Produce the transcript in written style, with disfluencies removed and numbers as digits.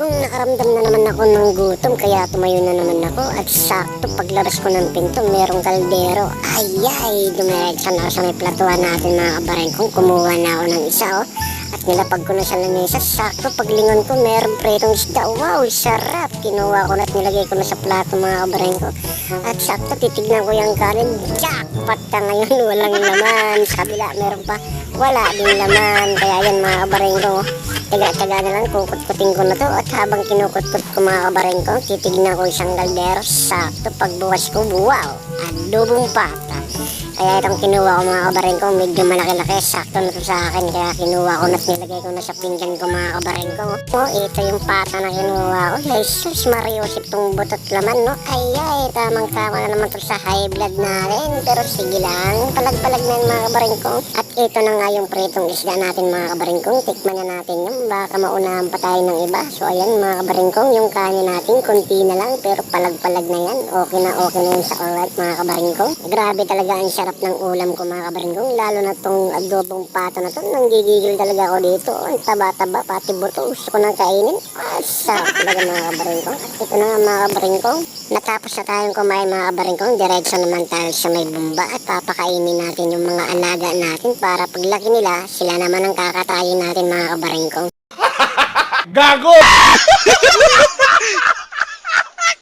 kabaringkong, nakaramdam na naman ako ng gutom kaya tumayo na naman ako at sakto paglabas ko ng pinto merong kaldero. Ayay, dumiretso na ako sa may platuhan natin mga kabaringkong. Kumuha na ako ng isa at nilapag ko na sa lamesa. Sakto paglingon ko merong pritong isda. Wow, sarap! Kinuha ko na at nilagay ko na sa plato mga kabaringkong. At sakto titignan ko yung kanin. Jackpot ka ngayon, walang laman. Sa kabila meron pa, wala din laman. Kaya yan mga kabaringkong, taga-taga na lang, kukut-kutin ko na to. At habang kinukut-kut ko mga kabaringkong, titignan ko isang kaldero. Sakto pagbukas ko, wow, adobong pata. Kaya itong kinuha ko mga kabaringkong, medyo malaki-laki, sakto na to sa akin. Kaya kinuha ko na at nilagay ko na sa pinggan ko mga kabaringkong. Ito yung pata na kinuha ko. Jesus Marios, itong butot laman, no? Ayay, tamang-tama na naman to sa high blood natin. Pero sige lang, palag-palag na yun mga kabaringkong. At ito na nga yung pritong isda natin mga kabaringkong. Tikman na natin yun, baka maunahan pa tayo ng iba. So ayan mga kabaringkong, yung kanin natin, konti na lang, pero palag-palag na yan. Okay na yun sa alright mga kabaringkong. Grabe talaga ang sarap ng ulam ko mga kabaringkong, lalo na tong adobong pato na to. Nanggigigil talaga ako dito. Ang taba-taba, pati buto, gusto ko nang kainin. Sarap talaga mga kabaringkong. At ito na nga mga kabaringkong, natapos na tayong kumain mga kabaringkong, diretso naman tayo sa may bumba at papakainin natin yung mga alaga natin para paglaki nila, sila naman ang kakatayin natin mga kabaringkong. Gago!